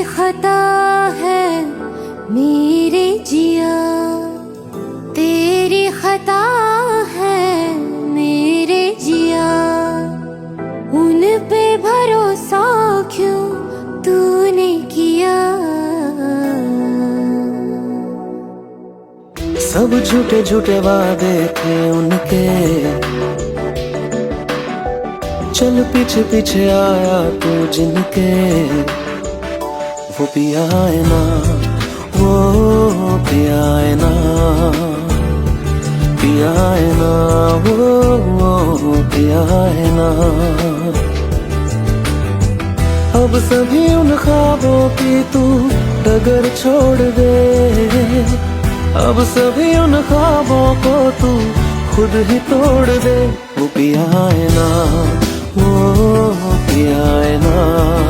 खता है मेरे जिया, तेरी खता है मेरे जिया। उन पे भरोसा क्यों तूने किया? सब झूठे झूठे वादे थे उनके, चल पीछे पीछे आया तू जिनके। वो पिया है ना, वो पिया है ना, पिया है ना, वो पिया है ना। अब सभी उन ख्वाबों की तू डगर छोड़ दे, अब सभी उन ख्वाबों को तू खुद ही तोड़ दे। वो पिया है ना, वो पिया है ना।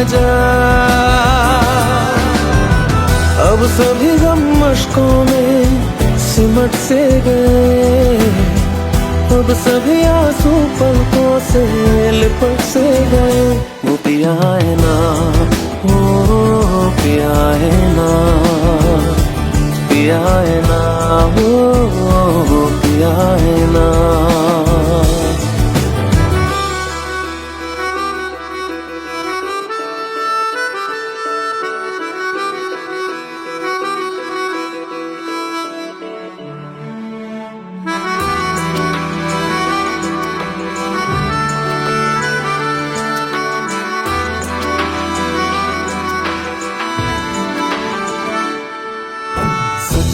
जा। अब सभी गम मशकों में सिमट से गए, अब सभी आंसू पलकों से लिपट से गए। वो पिया है ना, वो पिया है ना, पिया है ना, वो पिया है ना।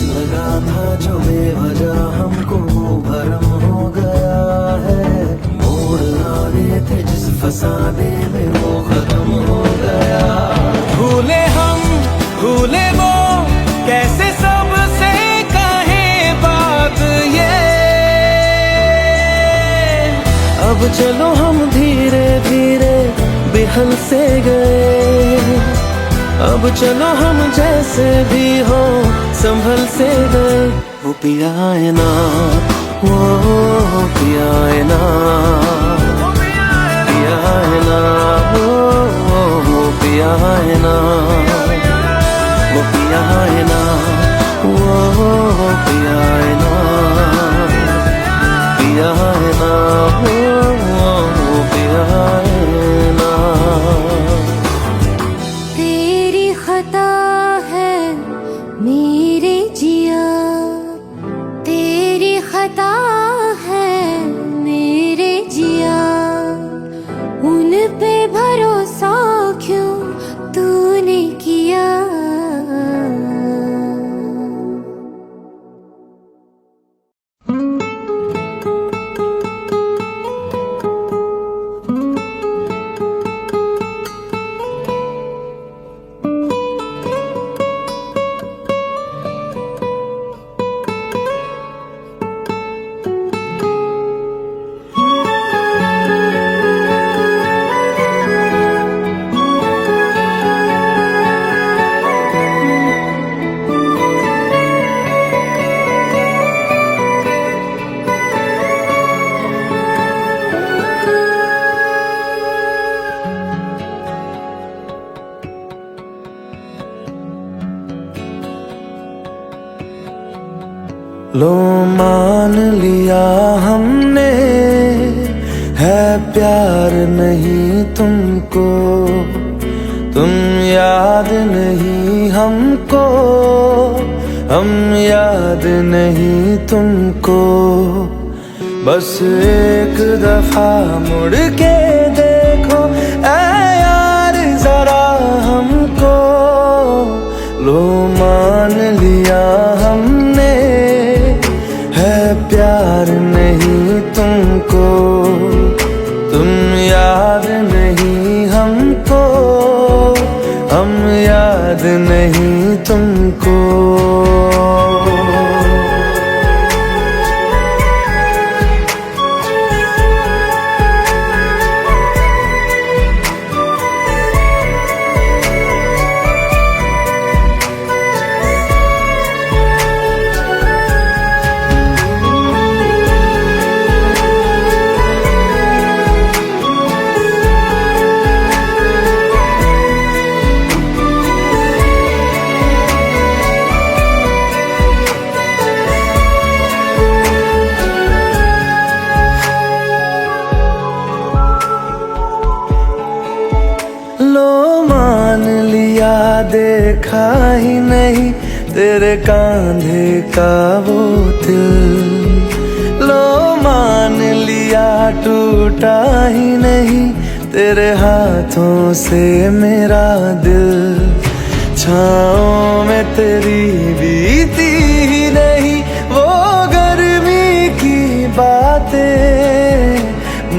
लगा था जो बेवजह हमको वो भरम हो गया है। मोड़ आने थे जिस फसाने में वो खत्म हो गया। भूले हम भूले वो कैसे सबसे कहे बात ये। अब चलो हम धीरे धीरे बिहल से गए, अब चलो हम जैसे भी हो संभल से गए। वो पिया है ना, वो पिया है ना, पिया है ना, वो पिया है ना, वो पिया है ना, वो पिया है ना, पिया है ना, वो पिया है ना। खता है मेरे जिया, तेरी खता है मेरे जिया। उन पे भरोसा क्यों तूने किया। लो मान लिया हमने है प्यार नहीं तुमको, तुम याद नहीं हमको, हम याद नहीं तुमको। बस एक दफा मुड़ के देखो ऐ यार जरा हमको। लो मान लिया हमने है प्यार नहीं तुमको, तुम याद नहीं हमको, हम याद नहीं तुमको। देखा ही नहीं तेरे कांधे का वो दिल। लो मान लिया टूटा ही नहीं तेरे हाथों से मेरा दिल। छाँव में तेरी बीती ही नहीं वो गर्मी की बातें,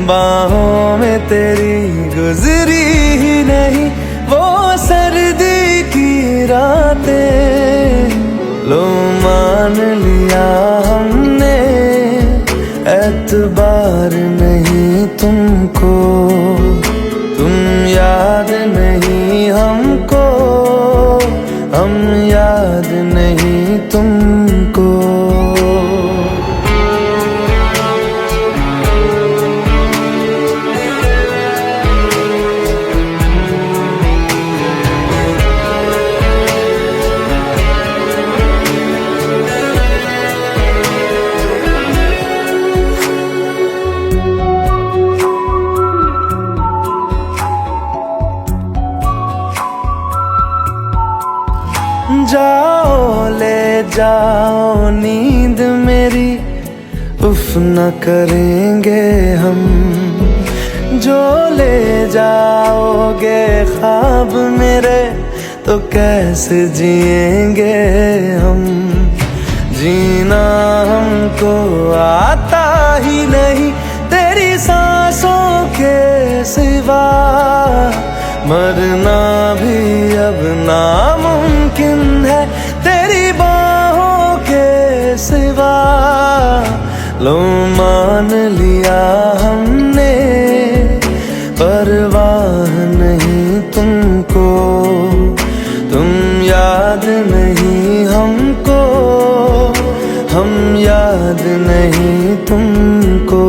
बाहों में तेरी गुजरी ही नहीं वो सर्दी की रातें। लो मान लिया हमने एतबार नहीं तुमको, तुम याद नहीं जाओ नींद मेरी, उफ न करेंगे हम। जो ले जाओगे ख्वाब मेरे, तो कैसे जिएंगे हम। जीना हमको आता ही नहीं तेरी सांसों के सिवा, मरना भी अब नामुमकिन है तेरी बाहों के सिवा। लो मान लिया हमने, परवाह नहीं तुमको, तुम याद नहीं हमको, हम याद नहीं तुमको।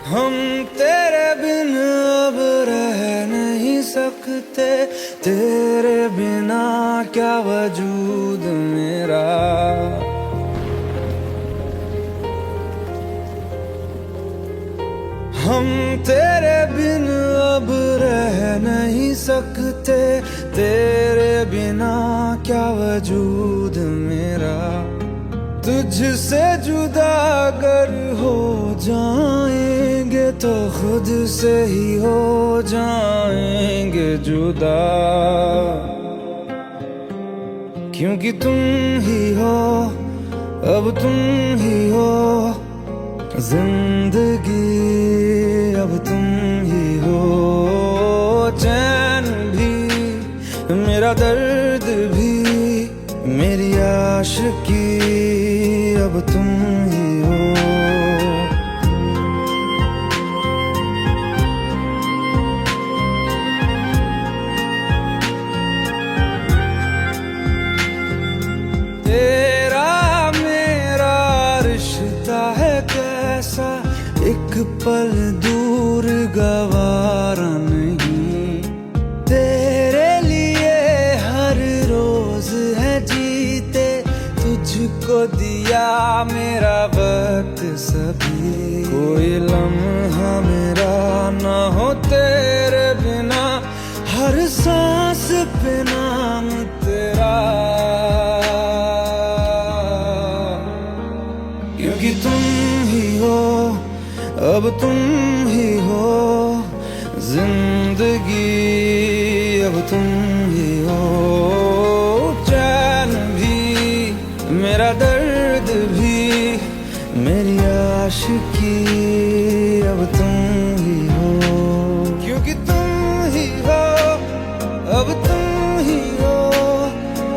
हम तेरे बिन अब रह नहीं सकते, तेरे बिना क्या वजूद मेरा। हम तेरे बिन अब रह नहीं सकते, तेरे बिना क्या वजूद मेरा। तुझसे जुदा अगर हो जाएंगे तो खुद से ही हो जाएंगे जुदा। क्योंकि तुम ही हो, अब तुम ही हो जिंदगी, अब तुम ही हो चैन भी, मेरा दर्द भी, मेरी आशिकी, अब तुम ही हो। तेरा मेरा रिश्ता है कैसा, एक पल दूर गवारा नहीं। तेरे लिए हर रोज है जीते, तुझको दिया मेरा वक्त सभी। कोई लम्हा मेरा ना हो तेरे बिना, हर सांस पे नाम तेरा। क्योंकि तुम ही हो, अब तुम ही हो जिंदगी, अब तुम ही हो चैन भी, मेरा दर्द भी, मेरी आशिकी, अब तुम ही हो। क्योंकि तुम ही हो, अब तुम ही हो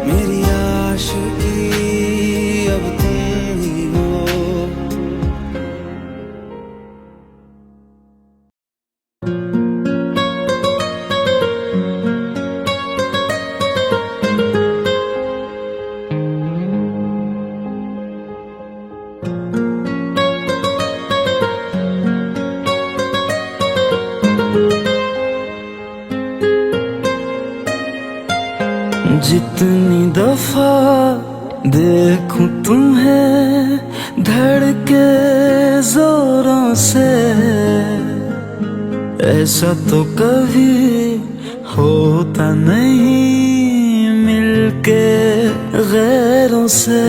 मेरी आशिकी, अब तुम ही हो। जितनी दफा देखूं तुम्हें धड़के जोरों से, ऐसा तो कभी होता नहीं मिलके गैरों से।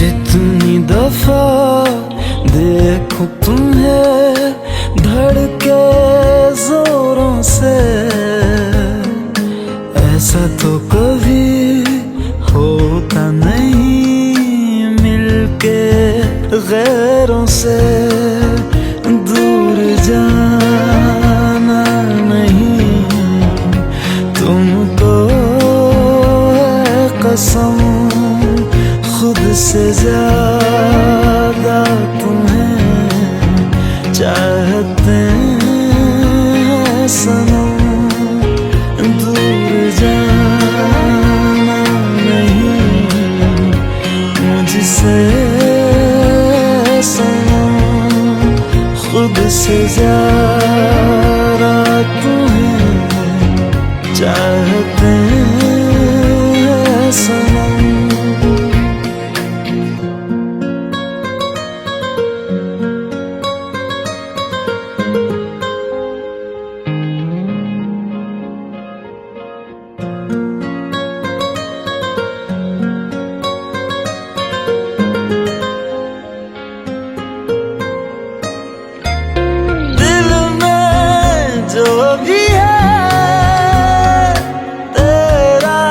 जितनी दफा देखूं तुम्हें धड़के जोरों से, ऐसा तो कभी होता नहीं मिलके गैरों से। दूर जाना नहीं तुमको चाहते हैं सनम दूर जाना नहीं मुझसे सनम, खुद से ज्यादा तुम्हें चाहते हैं सनम। जो भी है तेरा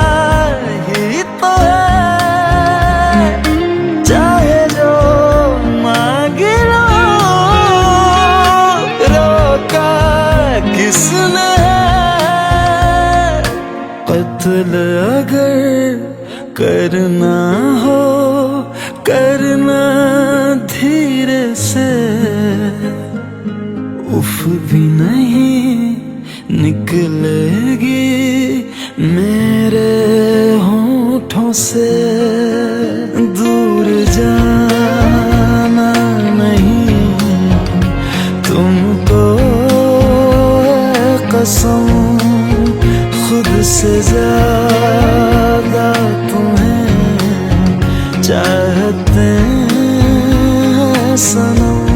ही तो है, चाहे जो मांग लो, रोका किसने है। कत्ल अगर करना हो करना धीरे से, उफ भी नहीं निकलेगी मेरे होठों से। दूर जाना नहीं तुमको है कसम, खुद से ज्यादा तुम्हें चाहते हैं सनम।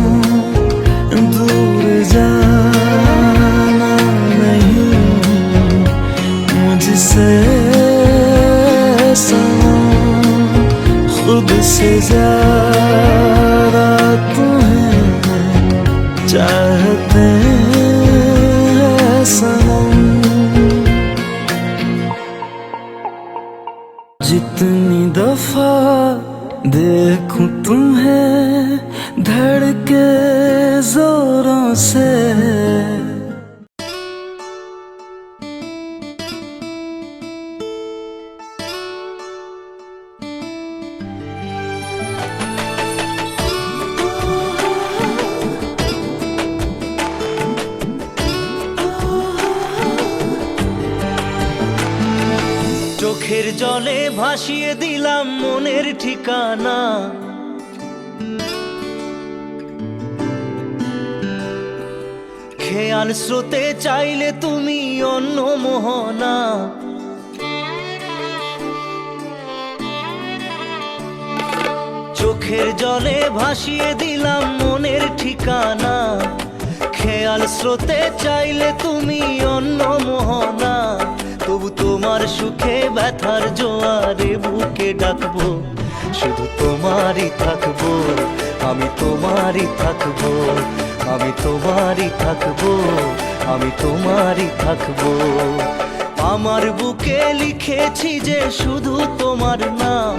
दूर जाना नहीं मुझसे सनम, खुद से ज्यादा तुम्हें चाहते हैं सनम। जितनी दफा देखूं तुम्हें धड़के जोरों से, চোখের জলে ভাসিয়ে দিলাম মনের ঠিকানা, খেয়াল স্রোতে চাইলে তুমি অন্য মোহনা। চোখের জলে ভাসিয়ে দিলাম মনের ঠিকানা, খেয়াল স্রোতে চাইলে তুমি অন্য মোহনা। তবু তোমার সুখে ব্যথার জোয়ারে বুকে ডাকবো, শুধু তোমারই থাকবো, আমি তোমারই থাকবো, আমি তোমারই থাকবো, আমি তোমারই থাকবো। আমার বুকে লিখেছি যে শুধু তোমার নাম,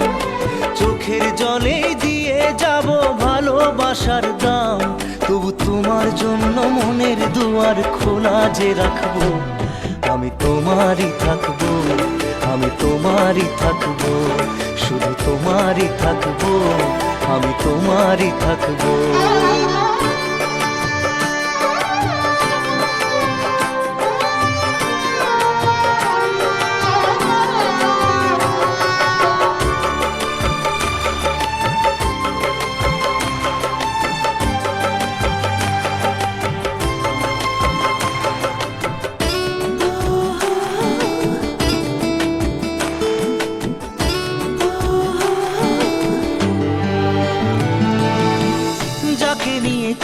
চোখের জলে দিয়ে যাব ভালোবাসার দাম। তবু তোমার জন্য মনের দুয়ার খোলা যে রাখবো, আমি তোমারই থাকবো, আমি তোমারই থাকবো, শুধু তোমারই থাকবো, আমি তোমারই থাকবো।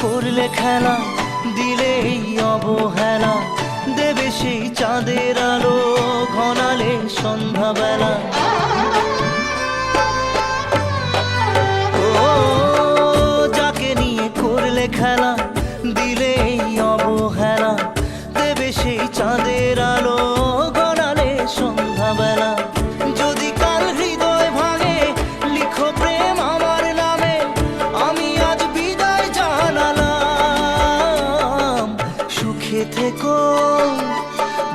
করলে খেলা দিলে এই অবহেলা, দেবে সেই চাঁদের আলো ঘনালে সন্ধ্যাবেলা। ও যাকে নিয়ে করলে খেলা দিলে এই অবহেলা, দেবে সেই চাঁদের আলো ঘনালে সন্ধ্যাবেলা। যদি কাল হৃদয় ভাঙে লিখো প্রেম আমার নামে, আমি আজ বিদায় জানালাম। সুখে থেকো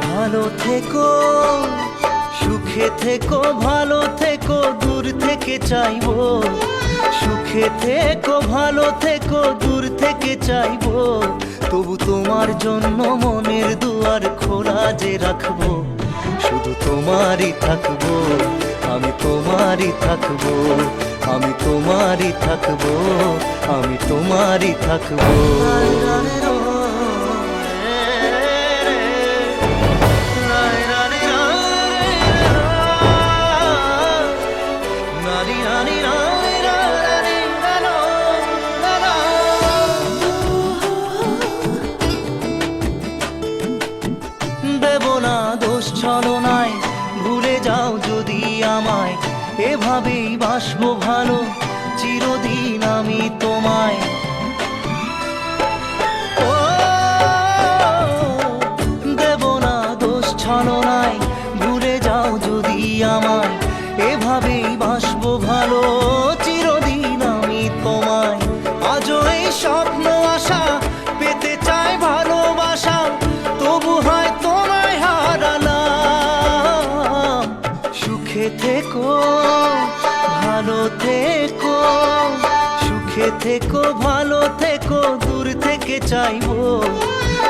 ভালো থেকো, সুখে থেকো ভালো থেকো, দূর থেকে চাইবো। সুখে থেকো ভালো থেকো, দূর থেকে চাইবো। তবু তোমার জন্য মনের দুয়ার খোলা যে রাখবো, শুধু তোমারই থাকবো, আমি তোমারই থাকবো, আমি তোমারই থাকবো, আমি তোমারই থাকবো। দেব না দোষ ছলনায়, ভুলে যাও যদি আমায়, এভাবেই বাসবো ভালো চিরদিন আমি তোমায়। ও দেব না দোষ ছলনায়, ভুলে যাও যদি আমায়, এভাবেই বাসবো ভালো চিরদিন আমি তোমায়। আজও এই স্বপ্ন আশা পেতে চাই ভালোবাসা, তবু হয় তোমায় হারালাম। সুখে থেকো ভালো থেকো, সুখে থেকো ভালো থেকো, দূর থেকে চাইবো।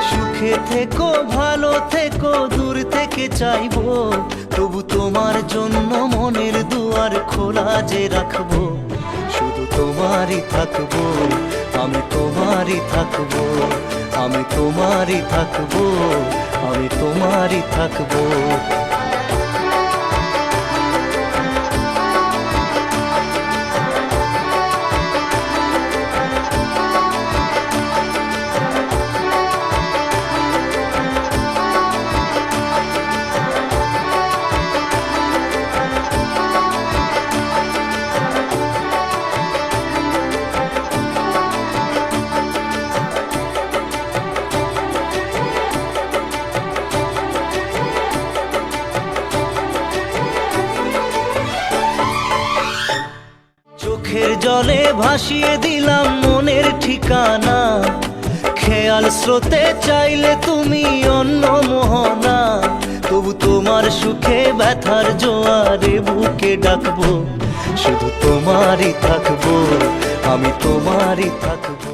সুখে থেকো ভালো থেকো, দূর থেকে চাইবো, তবু তোমার জন্য মনের দুয়ার খোলা যে রাখবো, শুধু তোমারই থাকবো, আমি তোমারই থাকবো, আমি তোমারই থাকবো, আমি তোমারই থাকবো। চোখের জলে ভাসিয়ে দিলাম মনের ঠিকানা, খেয়াল স্রোতে চাইলে তুমি অন্য মোহনা, তবু তোমার সুখে ব্যথার জোয়ারে বুকে ডাকবো, শুধু তোমারই থাকবো, আমি তোমারই থাকবো।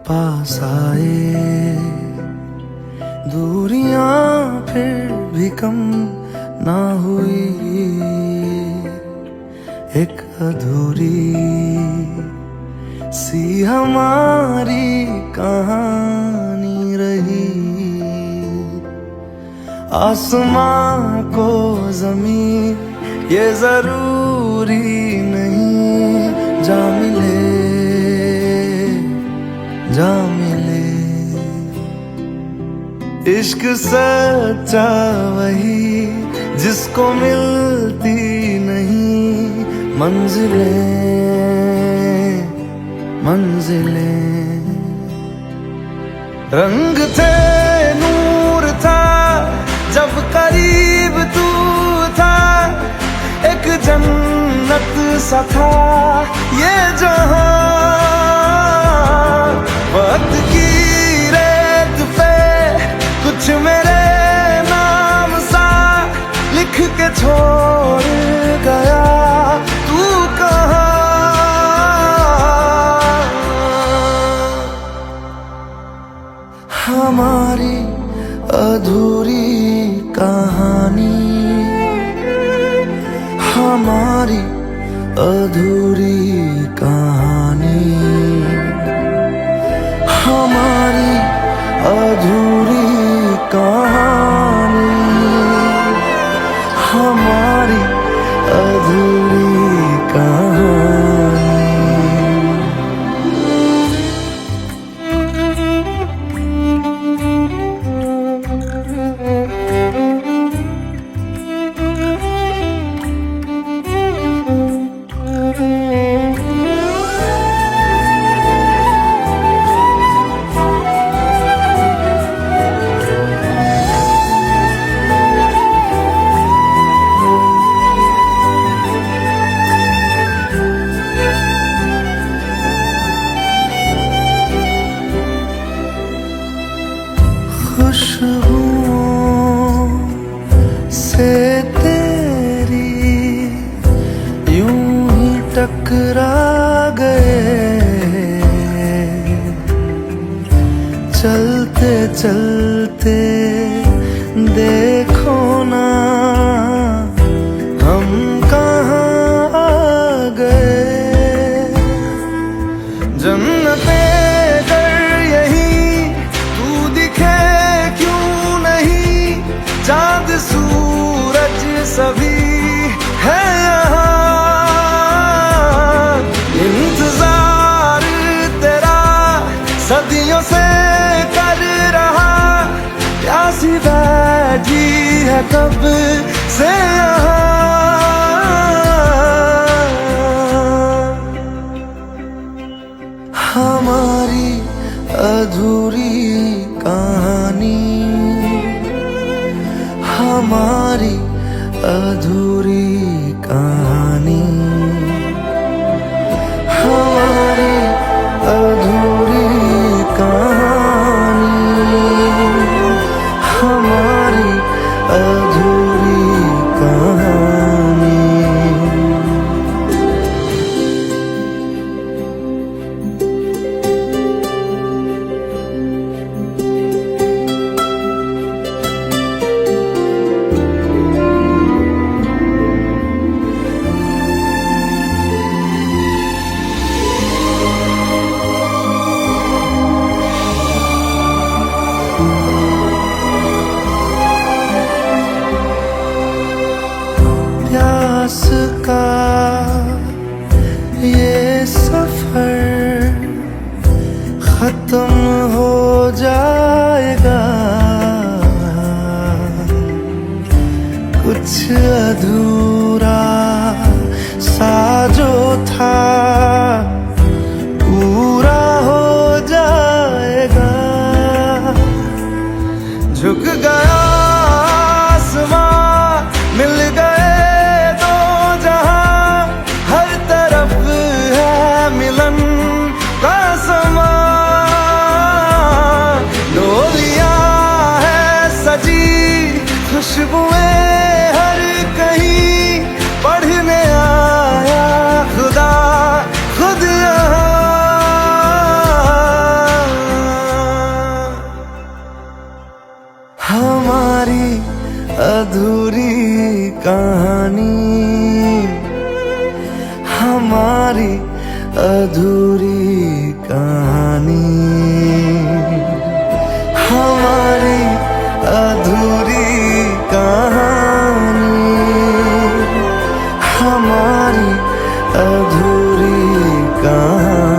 पास आए दूरियां फिर भी कम ना हुई, एक अधूरी सी हमारी कहानी रही। आसमां को जमीन ये जरूरी नहीं, जा मिले जा मिले। इश्क सच्चा वही जिसको मिलती नहीं मंजिलें मंजिलें। रंग थे नूर था जब करीब तू था, एक जन्नत सा था ये जहां। वक्त की रेत पे कुछ मेरे नाम सा लिख के छोड़ गया, तू कहाँ। हमारी अधूरी कहानी, हमारी अधूरी कहानी, हमारी अधूरी कहानी, हमारी अधूरी कहानी। टकरा गए, चलते चलते देखो ना हम कहाँ आ गए। जन्नते कर यही तू दिखे क्यों नहीं, चांद सूरज सभी है यहाँ। इंतजार तेरा सदियों से कर रहा, प्यासी बैठी है कब से यहाँ। हमारी अधूरी कहानी, हमारी अधूरी कहानी, हमारी अधूरी कहानी, हमारी अधूरी कहानी। प्यास का ये सफर खत्म हो जाएगा, कुछ अधूरा सा जो था पूरा हो जाएगा। झुक गया आसमां, मिल गए दो जहां, हर तरफ है मिलन का समा। डोलियां है सजी, खुशबुएं हर कहीं, पढ़ने आया खुदा खुद यहाँ। हमारी अधूरी कहानी, हमारी अधूरी कहानी, हमारी अधूरी कहानी, हमारी अधूरी कहानी।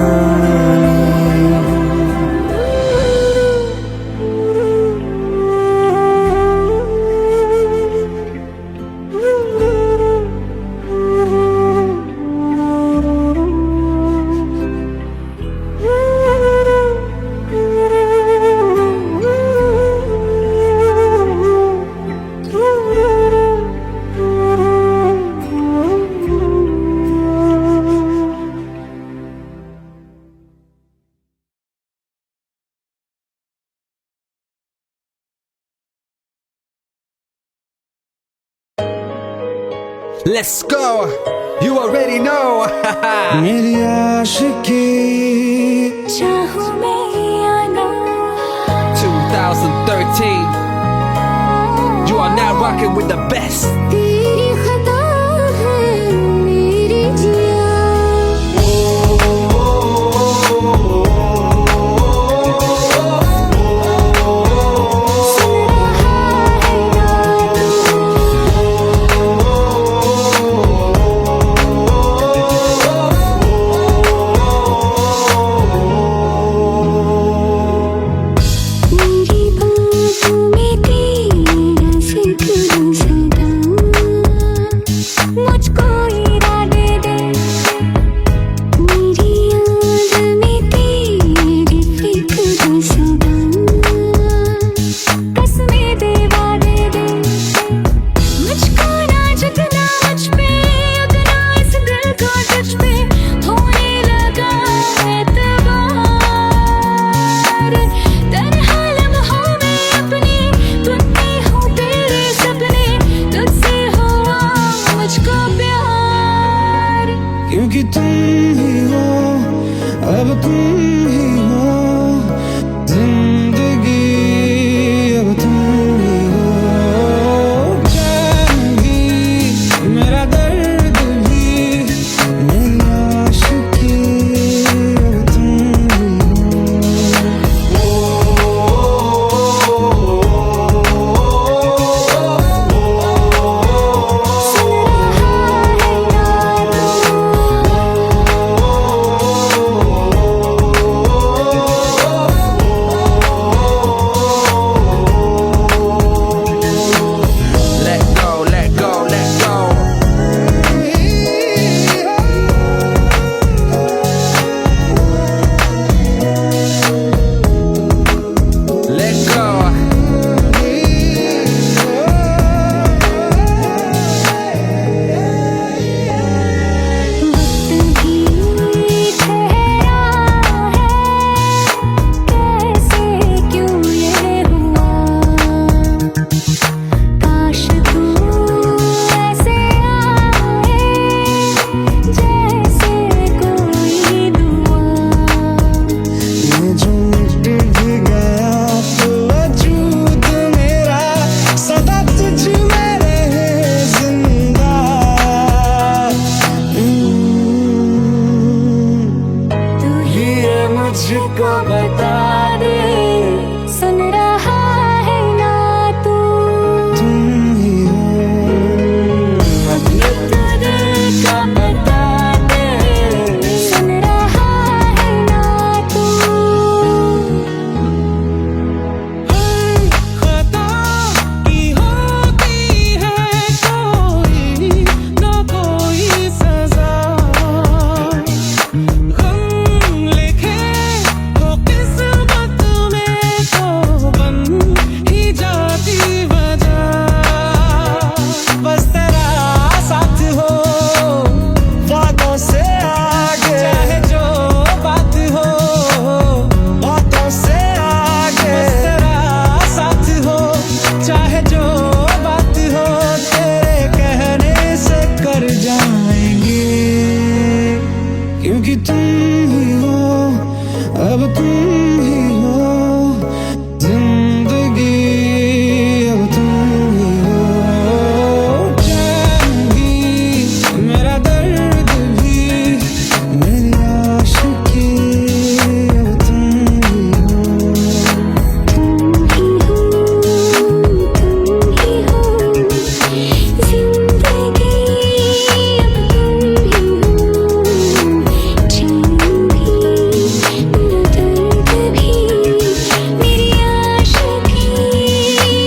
Let's go, you already know. मेरी आशिकी चाहूं मैं या ना, 2013, you are now rocking with the best. तेरी खता है मेरी जिया। मेरी बाहों में तेरा सिर सदा क्योंकि तुम ही हो, अब तुम ही हो जिंदगी, अब तुम ही हो चैन भी, मेरा दर्द भी, मेरी आशिकी, अब तुम ही हो। Let go, let go, let go. Let go. वक्त ही ठहरा है, कैसे क्यों ये हुआ, काश तू ऐसे आए जैसे कोई दुआ। ये जो मिट भी गया तो वजूद मेरा सदा तुझ में रहे जिंदा। तू ही ये मुझको बता दे, सुन रहा है ना तू, तुम ही हो, अपने दिल का बता दे, सुन रहा है ना तू। खता की होती है कोई न कोई सजा, गम लिखे हो किस्मत में तो बन ही जाती वजह। बस तेरा साथ हो वादों से आगे, चाहे जो बात हो बातों से आगे। बस तेरा साथ हो चाहे जो बात हो, तेरे कहने से कर जाएंगे, क्योंकि तुम ही हो, अब तुम ही हो जिंदगी, अब तुम ही हो चैन भी, मेरा दर्द भी, मेरी आशिकी, अब तुम ही हो। तुम ही हो, तुम ही हो जिंदगी, अब तुम ही हो चैन भी, मेरा दर्द भी, मेरी आशिकी,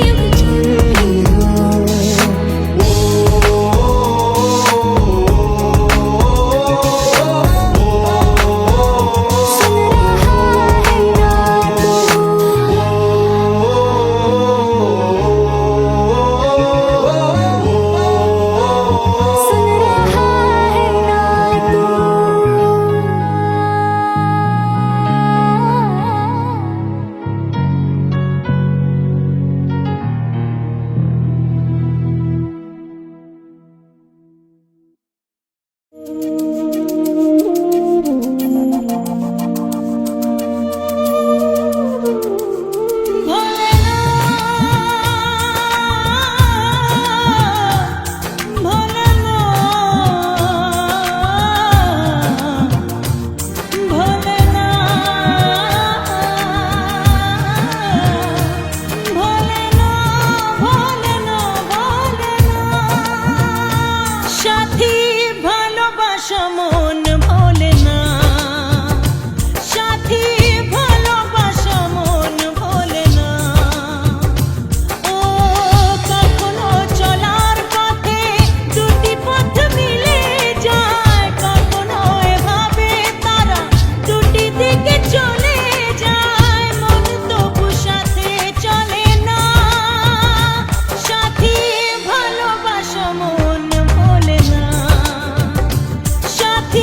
अब तुम ही हो। सुन रहा है ना तू, सुन रहा है ना तू। সাথী ভালোবাসা মন ভোলে না, সাথী ভালোবাসা মন ভোলে না। ও কখনো চলার পথে দুটি পথ মিলে যায়, কখনো এভাবে তারা দুটি দিকে চলে যায়, মন তবু সাথে চলে না। সাথী ভালোবাসা মন ভোলে না, সাথী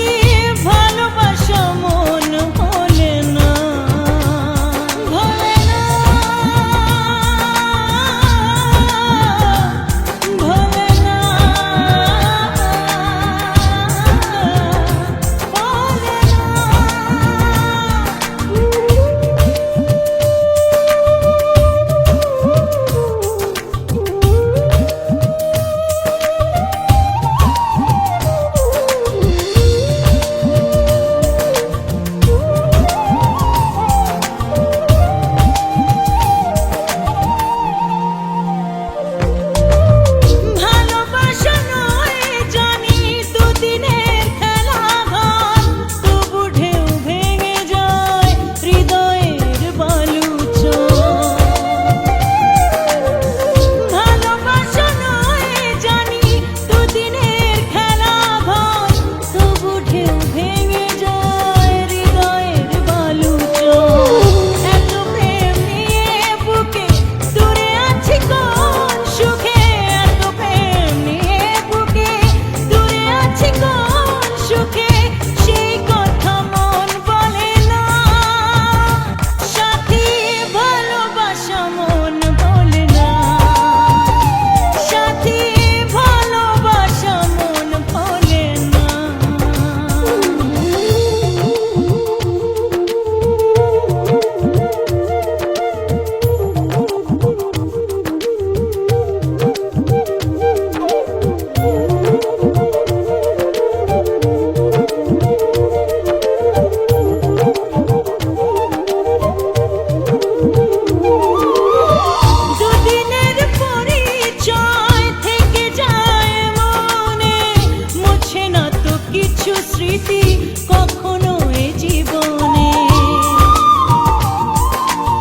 কিছু স্মৃতি কখনো এ জীবনে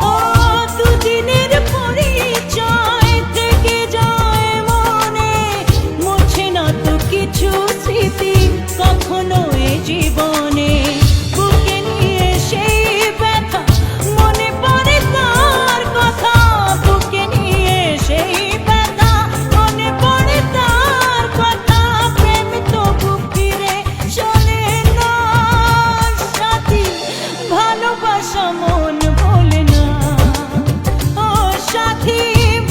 ও দুদিনের পরিচয় থেকে যায় মনে মুছে না তো কিছু স্মৃতি কখনো এ জীবনে বুকে নিয়ে সেই ব্যথা মনে পড়ে তার কথা বুকে নিয়ে সেই ব্যথা মনে পড়ে তার কথা প্রেম তো বুক ফিরে চলে না সাথী ভালোবাসা মন ভোলে না ও সাথী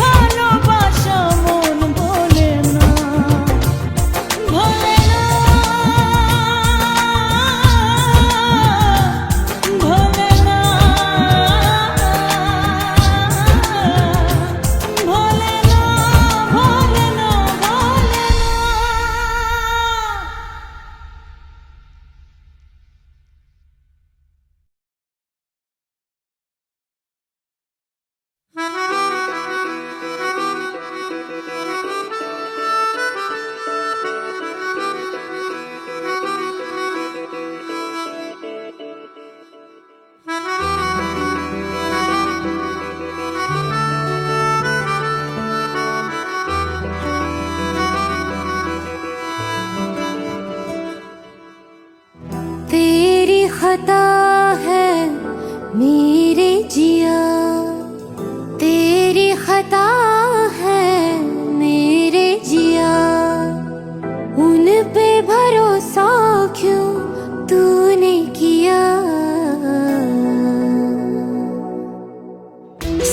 ভালোবাসা মন ভোলে না ভোলে না ভোলে না ভোলে না ভোলে না ভোলে না तेरी खता है मेरे जिया तेरी खता है मेरे जिया उन पे भरोसा क्यों तूने किया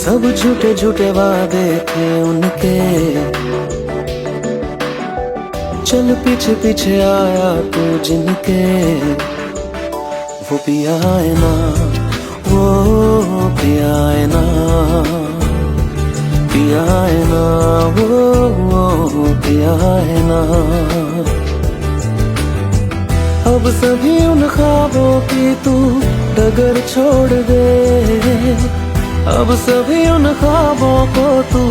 सब झूठे झूठे वादे थे उनके चल पीछे पीछे आया तू जिनके वो पिया है ना वो पिया है ना पिया है ना वो पिया है ना अब सभी उन ख्वाबों की तू डगर छोड़ दे अब सभी उन ख्वाबों को तू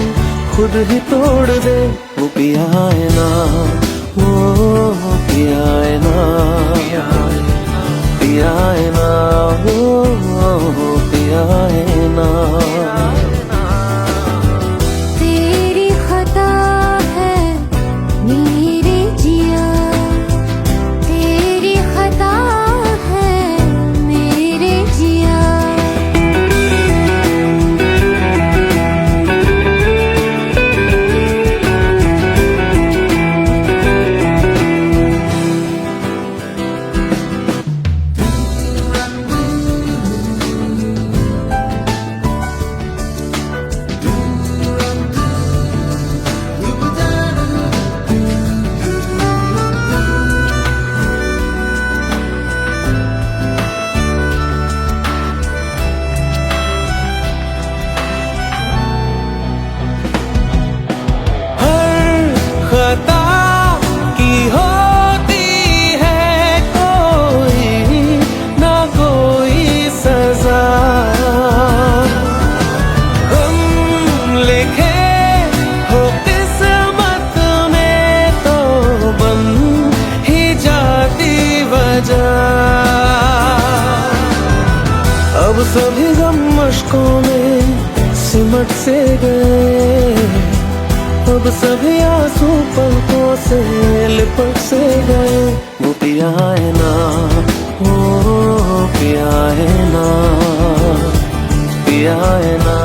खुद ही तोड़ दे वो पिया है ना वो पिया है ना पिया है ना वो पिया है ना तेरी खता है मेरे जिया तेरी खता है मेरे जिया खता की होती है कोई ना कोई सजा हम लिखे हो किस्मत में तो बन ही जाती वजह अब सभी गम मशकों में सिमट से गए अब सभी आंसू पलकों से लिपट से गए वो पिया है ना वो पिया है ना पिया है ना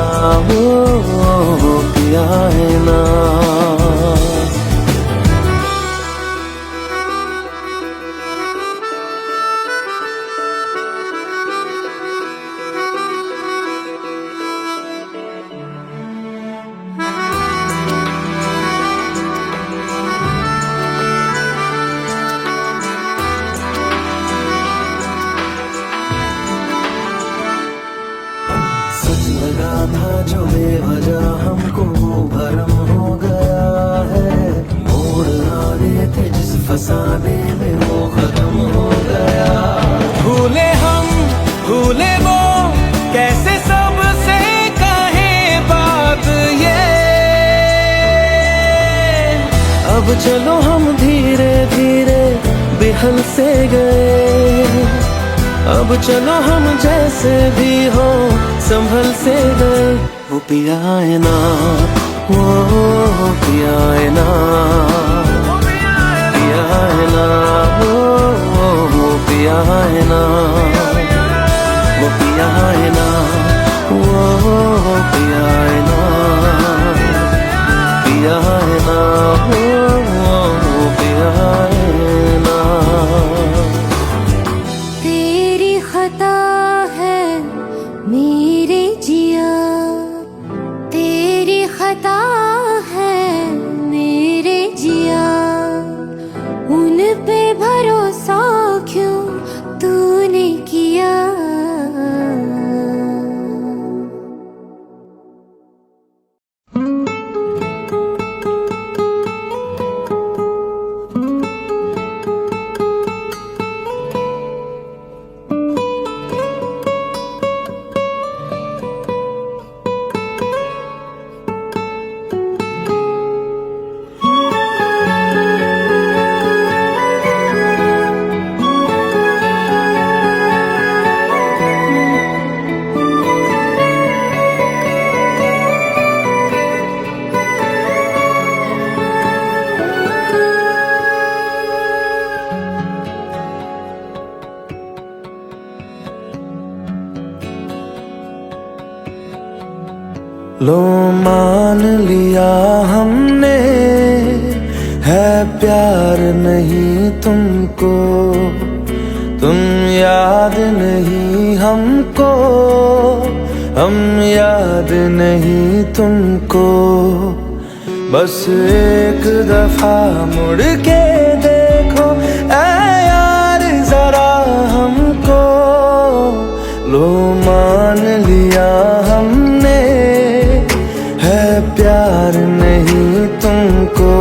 वो पिया है ना सच लगा था जो बेवजह हमको वो भरम हो गया है मोड़ आने थे जिस फसाने में वो खत्म हो गया भूले हम भूले वो कैसे सबसे कहे बात ये अब चलो हम धीरे धीरे संभल से गए। अब चलो हम जैसे भी हो संभल से गए। वो पिया है ना, वो पिया है ना, पिया है ना, वो पिया है ना, वो पिया है ना, वो पिया है ना, पिया है ना, वो पिया है ना। तेरी खता है मेरे जिया, तेरी खता है मेरे जिया, उन पे भरोसा क्यों तूने किया। लो मान लिया हमने है प्यार नहीं तुमको, तुम याद नहीं हमको, हम याद नहीं तुमको। बस एक दफा मुड़ के देखो ऐ यार जरा हमको। लो मान लिया हमने है प्यार नहीं तुमको,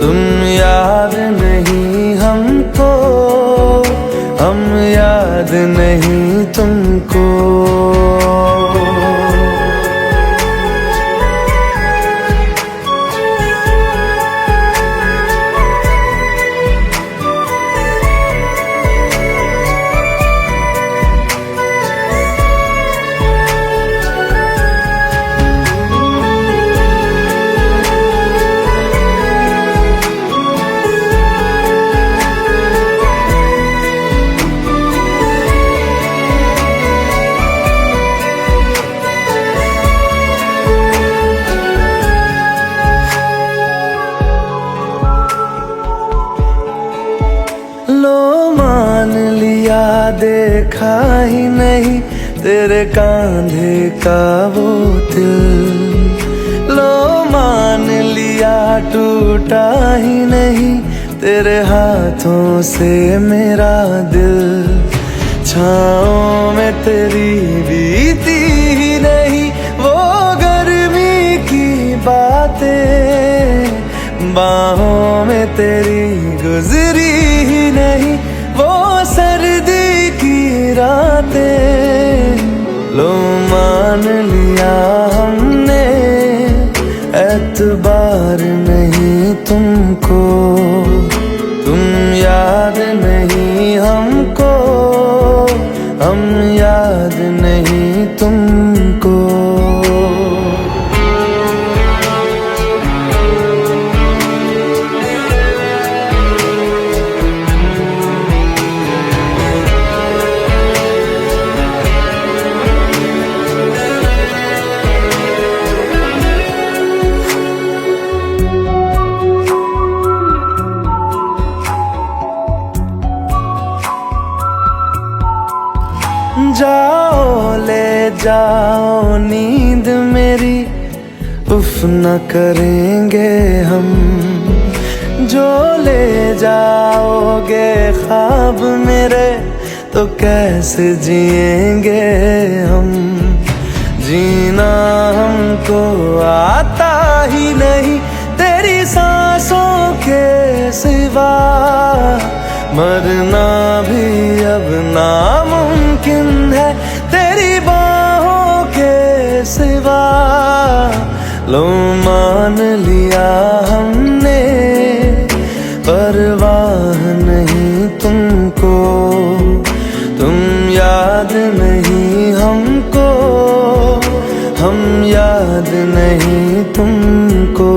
तुम याद नहीं हमको, हम याद नहीं तुमको। देखा ही नहीं तेरे कांधे का वो दिल। लो मान लिया टूटा ही नहीं तेरे हाथों से मेरा दिल। छाँव में तेरी बीती ही नहीं वो गर्मी की बातें, बाहों में तेरी गुजरी ही नहीं वो सर्दी की रातें। लो मान लिया हमने एतबार नहीं तुमको, तुम याद नहीं हमको, हम याद नहीं तुमको। जाओ ले जाओ नींद मेरी, उफ न करेंगे हम। जो ले जाओगे ख्वाब मेरे तो कैसे जिएंगे हम। जीना हमको आता ही नहीं तेरी सांसों के सिवा, मरना भी अब नामुमकिन है तेरी बाहों के सिवा। लो मान लिया हमने परवाह नहीं तुमको, तुम याद नहीं हमको, हम याद नहीं तुमको।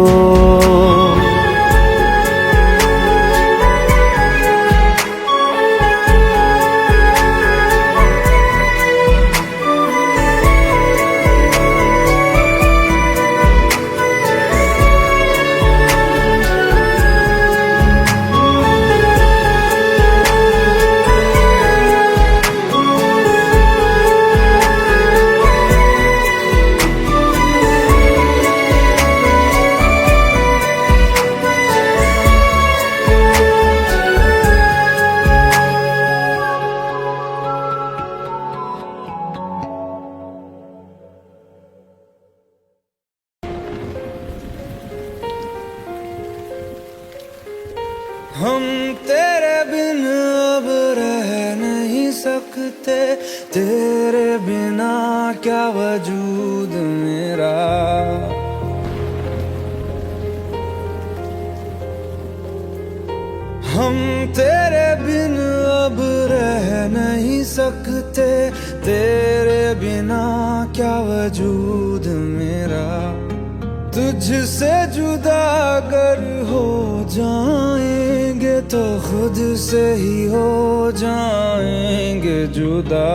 हम तेरे बिन अब रह नहीं सकते, तेरे बिना क्या वजूद मेरा। हम तेरे बिन अब रह नहीं सकते, तेरे बिना क्या वजूद मेरा। तुझसे जुदा अगर हो जाएंगे तो खुद से ही हो जाएंगे जुदा,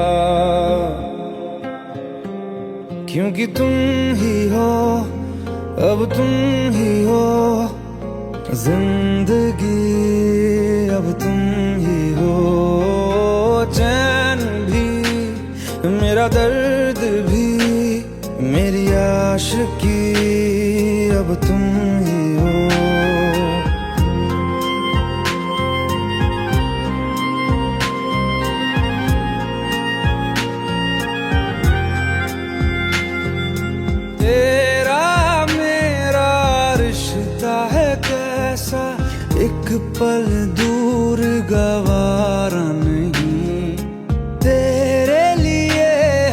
क्योंकि तुम ही हो, अब तुम ही हो जिंदगी, अब तुम ही हो चैन भी, मेरा दर्द भी, मेरी आशिकी, अब तुम ही हो। तेरा मेरा रिश्ता है कैसा, एक पल दूर गवारा नहीं। तेरे लिए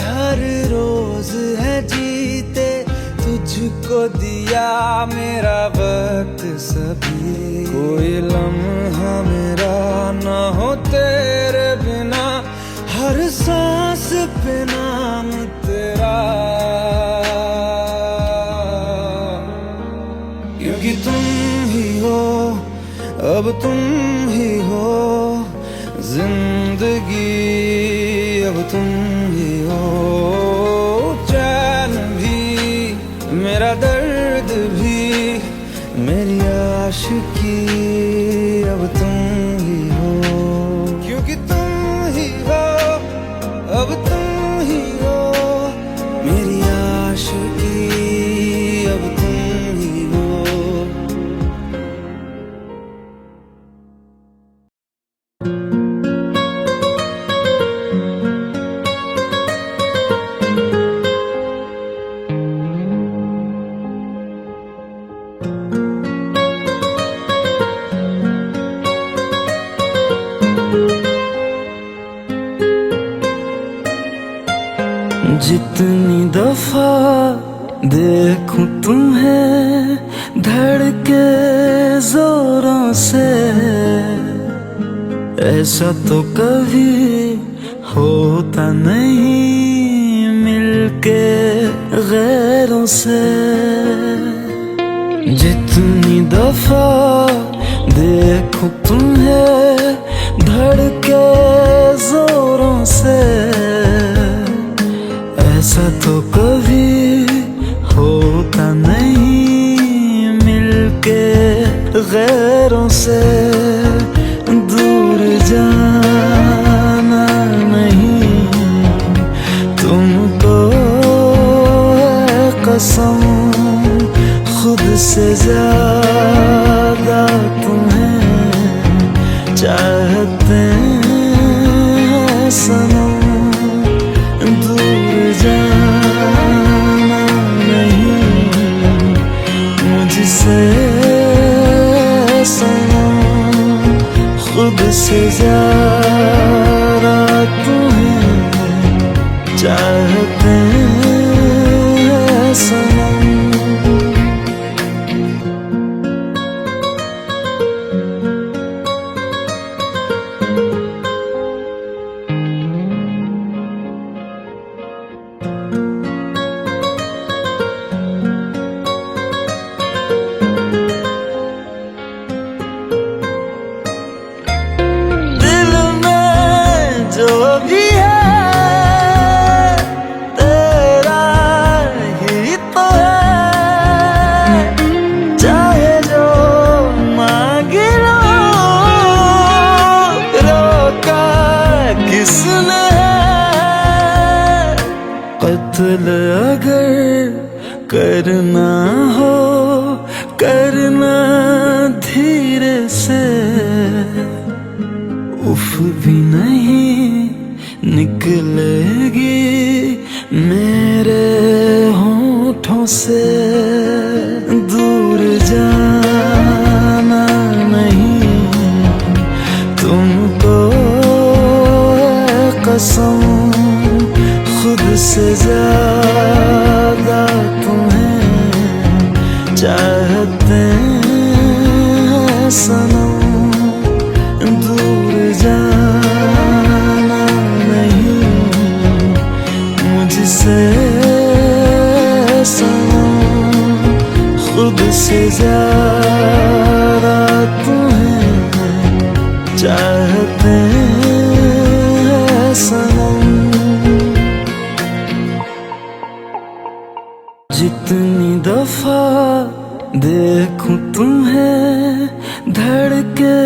हर रोज है जीते, तुझको दिया मेरा वक्त सभी। कोई लम्हा मेरा ना हो तेरे बिना, हर सांस पे नाम तेरा, क्योंकि तुम ही हो, अब तुम ही हो जिंदगी, अब तुम ही हो चैन भी, मेरा दर्द भी, मेरी आशिकी, अब तुम ही हो, क्योंकि तुम ही हो, अब तुम ही हो मेरी आशिकी, अब तुम ही हो। जितनी दफा देखूं तुम्हें धड़के जोरों से, ऐसा तो कभी होता नहीं मिलके गैरों से। जितनी दफा देखूं तुम्हें धड़के जोरों से, ऐसा तो कभी होता नहीं मिलके गैरों से। दूर जाना नहीं तुमको है कसम, खुद से ज्यादा तुम्हें चाहते हैं सनम। दूर जाना नहीं मुझसे सनम, खुद से ज्यादा तुम्हें चाहते हैं सनम। कत्ल अगर करना हो करना धीरे से, उफ भी नहीं निकलेगी मेरे होठों से। दूर जाना नहीं तुमको कसम, खुद से ज्यादा तुम्हें चाहते हैं सनम। दूर जाना नहीं मुझसे सनम, खुद से ज्यादा तुम्हें चाहते हैं सनम। जितनी दफा देखूं तुम्हें धड़के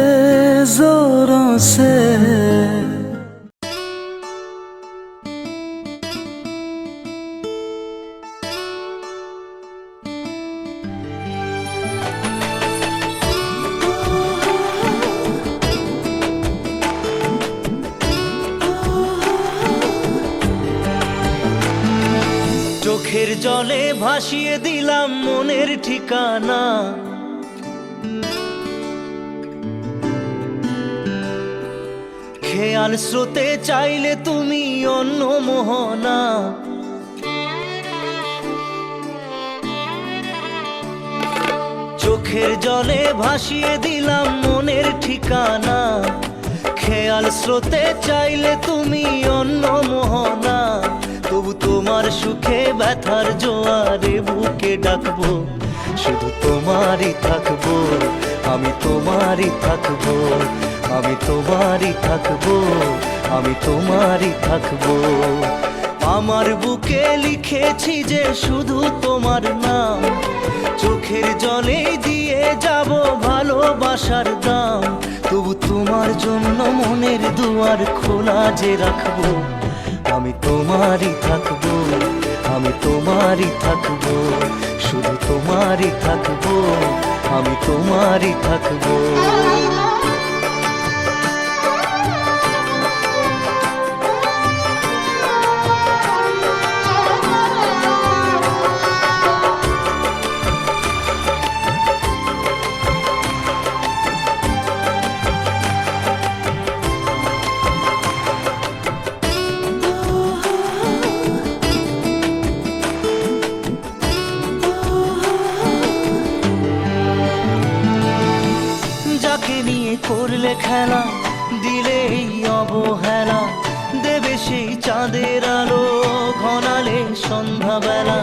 जोरों से, চোখের জলে ভাসিয়ে দিলাম মনের ঠিকানা। খেয়াল স্রোতে চাইলে তুমি অন্য মোহনা। চোখের জলে ভাসিয়ে দিলাম মনের ঠিকানা। খেয়াল স্রোতে চাইলে তুমি অন্য মোহনা। তবু তোমার সুখে ব্যথার জোয়ারে বুকে ডাকবো, শুধু তোমারই থাকবো, আমি তোমারই থাকবো, আমি তোমারই থাকবো, আমি তোমারই থাকবো। আমার বুকে লিখেছি যে শুধু তোমার নাম, চোখের জলে দিয়ে যাব ভালোবাসার দাম। তবু তোমার জন্য মনের দুয়ার খোলা যে রাখবো, আমি তোমারই থাকবো, আমি তোমারই থাকবো, শুধু তোমারই থাকবো, আমি তোমারই থাকবো। করলে খেলা দিলে এই অবহেলা, দেবে সেই চাঁদের আলো ঘনালে সন্ধ্যাবেলা।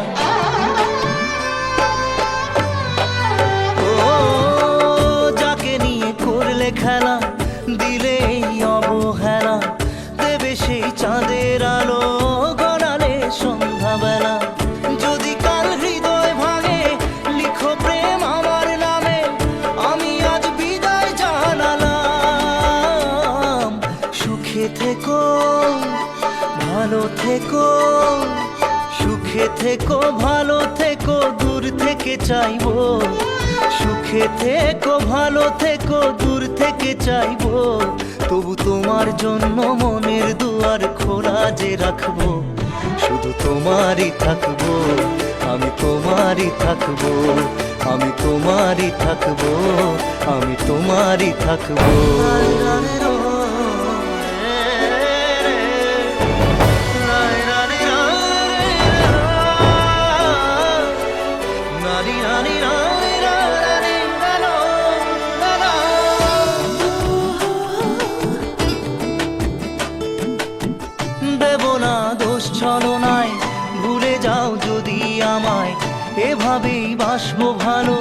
ও যাকে নিয়ে করলে খেলা দিলে এই অবহেলা, দেবে সেই চাঁদের আলো ঘনালে সন্ধ্যাবেলা। যদি কাল হৃদয় ভাঙে লিখো প্রেম আমার নামে, আমি আজ বিদায় জানালাম। সুখে থেকো ভালো থেকো, সুখে থেকো ভালো থেকো, দূর থেকে চাইবো। সুখে থেকো ভালো থেকো, দূর থেকে চাইবো। তবু তোমার জন্য মনের দুয়ার খোলা যে রাখবো, শুধু তোমারই থাকবো, আমি তোমারই থাকবো, আমি তোমারই থাকবো, আমি তোমারই থাকবো। দেব না দোষ ছলনায়, ভুলে যাও যদি আমায়। এভাবেই বাসবো ভালো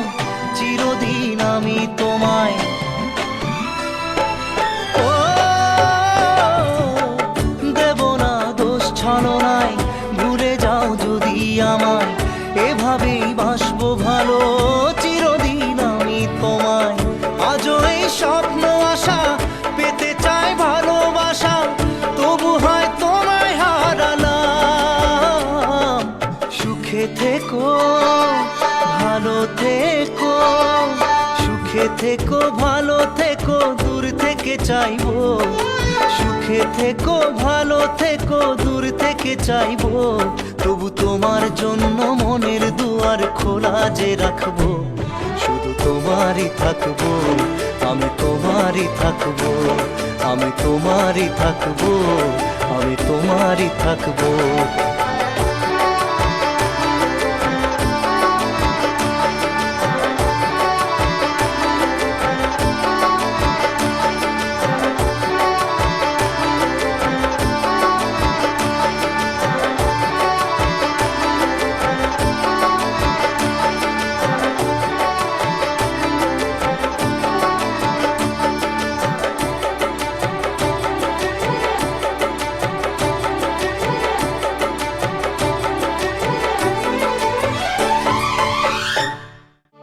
চিরদিন আমি তোমায়। ও দেব না দোষ ছলনায়, ভুলে যাও যদি আমায়। এভাবেই বাসবো ভালো চিরদিন আমি তোমায়। আজও এই স্বপ্ন আশা পেতে চাই ভালোবাসা, তবু হয় তোমায় হারালাম। থেকো ভালো থেকো দূর থেকে চাইবো, সুখে থেকো ভালো থেকো দূর থেকে চাইবো, তবু তোমার জন্য মনের দুয়ার খোলা যে রাখবো, শুধু তোমারই থাকবো, আমি তোমারই থাকবো, আমি তোমারই থাকবো, আমি তোমারই থাকবো।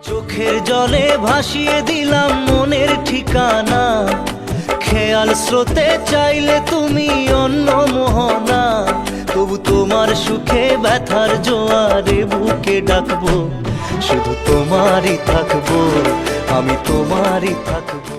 চোখের জলে ভাসিয়ে দিলাম মনের ঠিকানা, খেয়াল স্রোতে চাইলে তুমি অন্য মোহনা, তবু তোমার সুখে ব্যথার জোয়ারে বুকে ডাকবো, শুধু তোমারই থাকবো, আমি তোমারই থাকবো।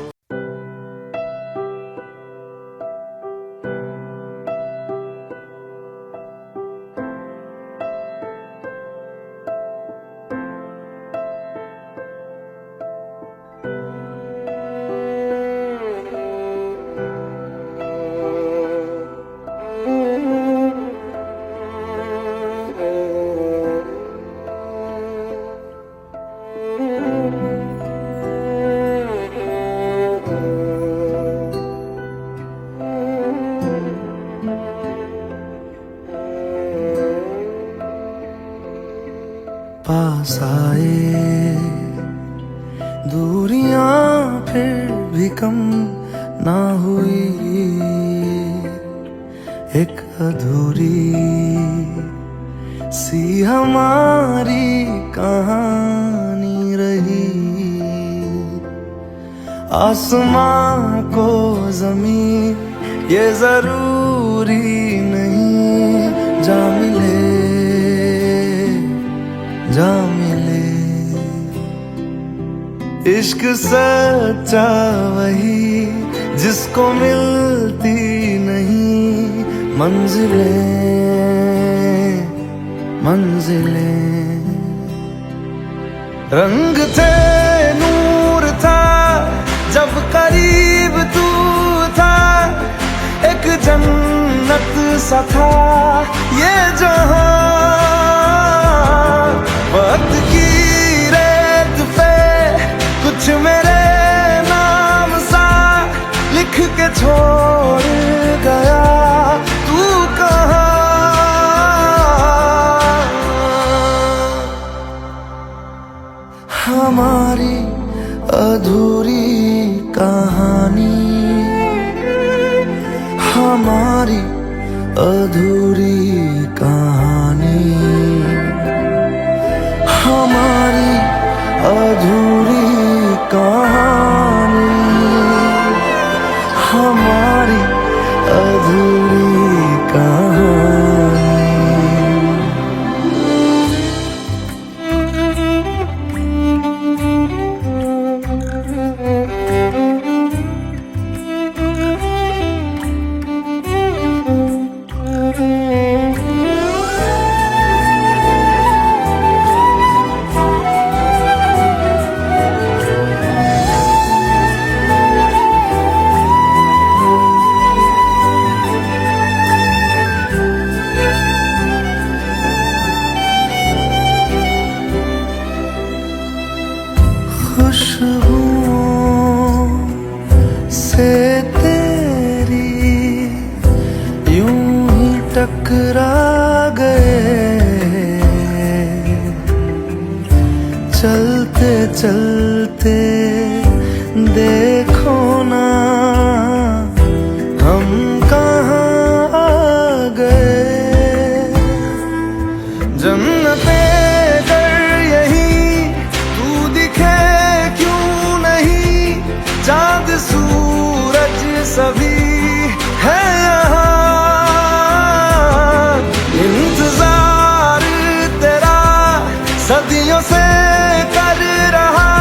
पास आए दूरियां फिर भी कम ना हुई, एक अधूरी सी हमारी कहानी रही, आसमां को जमीन ये जरूरी नहीं, जा मिले जा मिले, इश्क सच्चा वही जिसको मिलती नहीं मंजिलें मंजिलें, रंग थे नूर था जब करीब तू था, एक जन्नत सा था ये जहां, वक्त की रेत पे कुछ मेरे नाम सा लिख के छोड़ गया, तू कहाँ? हमारी अधूरी कहानी, हमारी अधूरी कहानी, हमारी अधूरी कहानी, हमारी अधूरी कहानी। खुशबुओं से तेरी यूं ही टकरा गए, चलते चलते देखो ना हम कहाँ आ गए, जन्नते कर यही तू दिखे चाँद सूरज सभी है यहाँ, इंतजार तेरा सदियों से कर रहा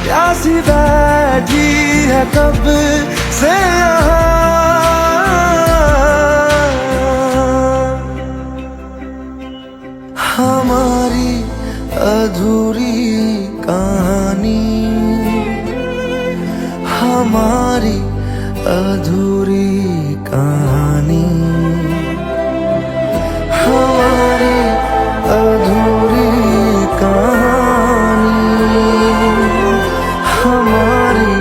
प्यासी है कब से हमारी अधूरी कहानी, हमारी अधूरी कहानी, हमारी अधूरी कहानी, हमारी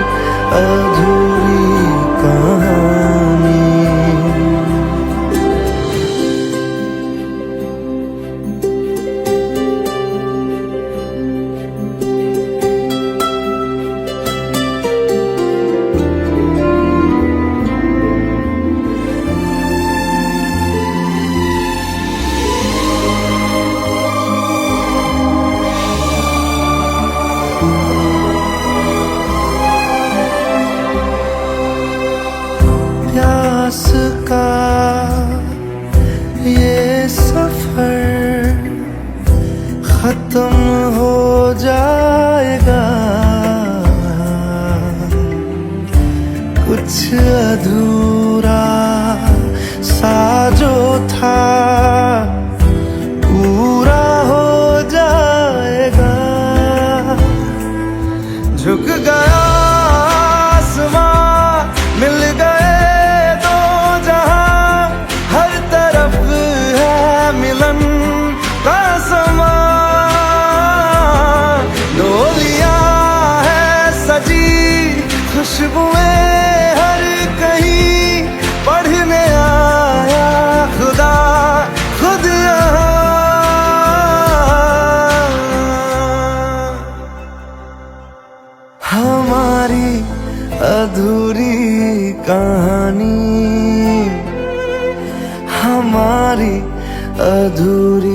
अधूरी कहानी। प्यास का ये सफर खत्म हो जाएगा, कुछ अधूरा सा जो था पूरा हो जाएगा। झुक गया आसमां, मिल गए दो जहां, हर तरफ है मिलन का समा। डोलियां है सजी, खुशबुएं हर कहीं, पढ़ने आया खुदा खुद यहाँ। हमारी अधूरी कहानी, हमारी अधूरी